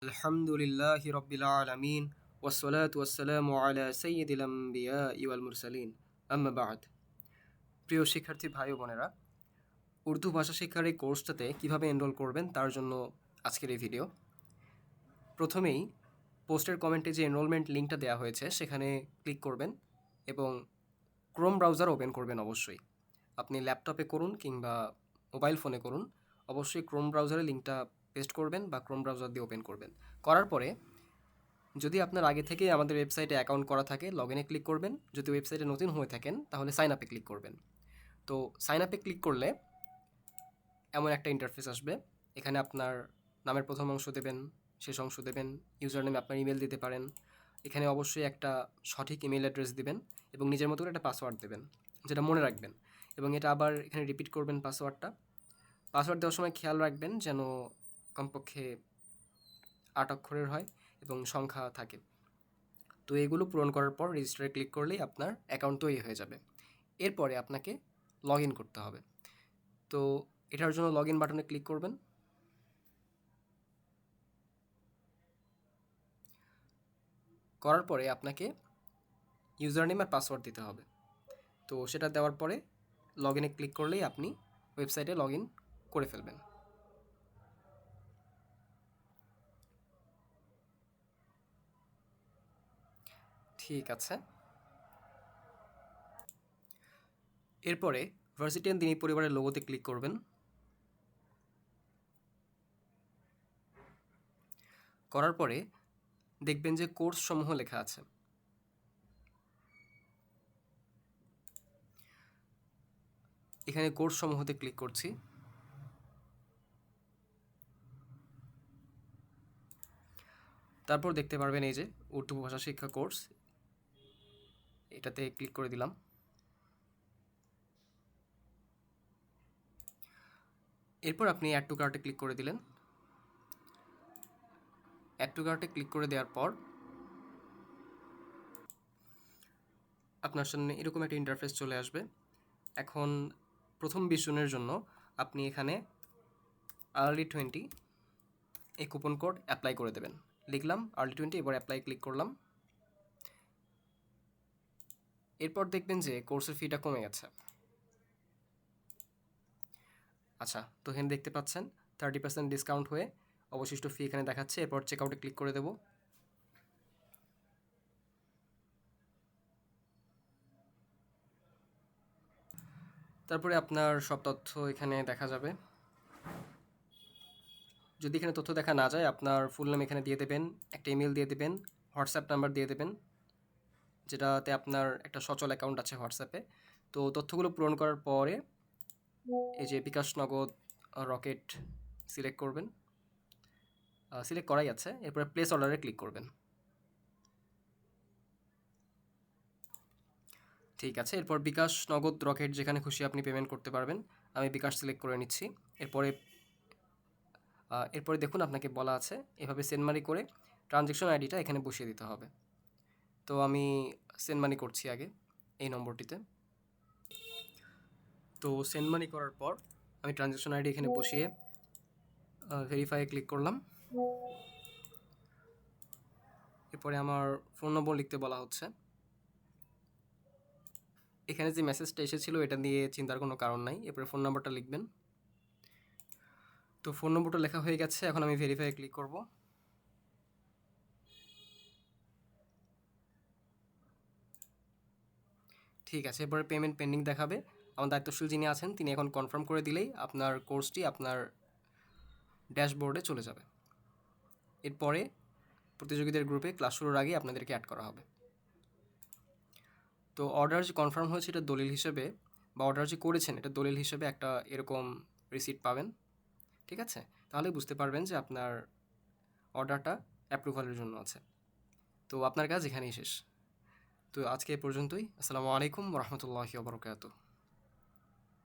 আলহামদুলিল্লাহি রাব্বিল আলামিন ওয়াসসালাতু ওয়াসসালামু আলা সাইয়্যিদিল আমবিয়াই ওয়াল মুরসালিন আম্মা বা'দ। প্রিয় শিক্ষার্থী ভাই ও বোনেরা, উর্দু ভাষা শিক্ষার এই কোর্সটাতে কিভাবে এনরোল করবেন তার জন্য আজকের এই ভিডিও। প্রথমেই পোস্টের কমেন্টে যে এনরোলমেন্ট লিঙ্কটা দেওয়া হয়েছে সেখানে ক্লিক করবেন এবং ক্রোম ব্রাউজার ওপেন করবেন অবশ্যই। আপনি ল্যাপটপে করুন কিংবা মোবাইল ফোনে করুন, অবশ্যই ক্রোম ব্রাউজারে লিঙ্কটা পেস্ট করবেন বা ক্রোম ব্রাউজার দিয়ে ওপেন করবেন। করার পরে যদি আপনার আগে থেকেই আমাদের ওয়েবসাইটে অ্যাকাউন্ট করা থাকে লগ ইনে ক্লিক করবেন। যদি ওয়েবসাইটে নতুন হয়ে থাকেন তাহলে সাইন আপে ক্লিক করবেন। তো সাইন আপে ক্লিক করলে এমন একটা ইন্টারফেস আসবে। এখানে আপনার নামের প্রথম অংশ দেবেন, শেষ অংশ দেবেন, ইউজার নেমে আপনার ইমেল দিতে পারেন। এখানে অবশ্যই একটা সঠিক ইমেল অ্যাড্রেস দিবেন এবং নিজের মতো করে একটা পাসওয়ার্ড দেবেন, যেটা মনে রাখবেন। এবং এটা আবার এখানে রিপিট করবেন পাসওয়ার্ডটা। পাসওয়ার্ড দেওয়ার সময় খেয়াল রাখবেন যেন কমপক্ষে ৮ অক্ষরের হয় এবং সংখ্যা থাকে। তো এগুলো পূরণ করার পর রেজিস্টারে ক্লিক করলেই আপনার অ্যাকাউন্ট তৈরি হয়ে যাবে। এরপরে আপনাকে লগ ইন করতে হবে। তো এটার জন্য লগ ইন বাটনে ক্লিক করবেন। করার পরে আপনাকে ইউজার নেম আর পাসওয়ার্ড দিতে হবে। তো সেটা দেওয়ার পরে লগ ইনে ক্লিক করলেই আপনি ওয়েবসাইটে লগ ইন করে ফেলবেন। ঠিক আছে। এরপরে ভার্সিটি অ্যান্ড দিনী পরিবারের লোগোতে ক্লিক করবেন। করার পরে দেখবেন যে কোর্স সমূহ লেখা আছে। এখানে কোর্স সমূহতে ক্লিক করছি। তারপর দেখতে পারবেন এই যে উর্দু ভাষা শিক্ষা কোর্স, এটাতে ক্লিক করে দিলাম। এরপর আপনি অ্যাড টু কার্টে ক্লিক করে দিলেন। অ্যাড টু কার্টে ক্লিক করে দেওয়ার পর আপনার সামনে এরকম একটা ইন্টারফেস চলে আসবে। এখন প্রথম 20 জনের জন্য আপনি এখানে early20 এই কুপন কোড অ্যাপ্লাই করে দেবেন। লিখলাম early20, এবার অ্যাপ্লাই ক্লিক করলাম। এরপর দেখবেন যে কোর্সের ফিটা কমে গেছে। আচ্ছা, তো এখানে দেখতে পাচ্ছেন 30% ডিসকাউন্ট হয়ে অবশিষ্ট ফি এখানে দেখাচ্ছে। এরপর চেক আউটে ক্লিক করে দেব। তারপরে আপনার সব তথ্য এখানে দেখা যাবে। যদি এখানে তথ্য দেখা না যায়, আপনার ফুল নেম এখানে দিয়ে দেবেন, একটা ইমেল দিয়ে দেবেন, হোয়াটসঅ্যাপ নাম্বার দিয়ে দেবেন, যেটাতে আপনার একটা সচল অ্যাকাউন্ট আছে হোয়াটসঅ্যাপে। তো তথ্যগুলো পূরণ করার পরে এই যে বিকাশ নগদ রকেট সিলেক্ট করবেন। সিলেক্ট করাই আছে। এরপরে প্লেস অর্ডারে ক্লিক করবেন। ঠিক আছে। এরপর বিকাশ নগদ রকেট যেখানে খুশি আপনি পেমেন্ট করতে পারবেন। আমি বিকাশ সিলেক্ট করে নিচ্ছি। এরপরে দেখুন আপনাকে বলা আছে এভাবে সেন্ড মানি করে ট্রানজ্যাকশন আইডিটা এখানে বসিয়ে দিতে হবে। তো আমি সেন্ড মানি করছি আগে এই নম্বরটিতে। তো সেন্ড মানি করার পর আমি ট্রানজ্যাকশন আইডি এখানে বসিয়ে ভেরিফাই ক্লিক করলাম। এরপরে আমার ফোন নম্বর লিখতে বলা হচ্ছে। এখানে যে মেসেজটা এসেছিল এটা নিয়ে চিন্তার কোনো কারণ নাই। এরপরে ফোন নাম্বারটা লিখবেন। তো ফোন নম্বরটা লেখা হয়ে গেছে। এখন আমি ভেরিফাই ক্লিক করব। ঠিক আছে। এরপরে পেমেন্ট পেন্ডিং দেখাবে। আমার দায়িত্বশীল যিনি আছেন তিনি এখন কনফার্ম করে দিলেই আপনার কোর্সটি আপনার ড্যাশবোর্ডে চলে যাবে। এরপরে প্রতিযোগীদের গ্রুপে ক্লাস শুরুর আগে আপনাদেরকে অ্যাড করা হবে। তো অর্ডার যে কনফার্ম হয়েছে এটা দলিল হিসেবে, বা অর্ডার যে করেছেন এটা দলিল হিসেবে একটা এরকম রিসিট পাবেন। ঠিক আছে? তাহলে বুঝতে পারবেন যে আপনার অর্ডারটা অ্যাপ্রুভালের জন্য আছে। তো আপনার কাজ এখানেই শেষ। তো আজকে এ পর্যন্তই। আসসালামু আলাইকুম ওয়া রাহমাতুল্লাহি ওয়া বারাকাতুহু।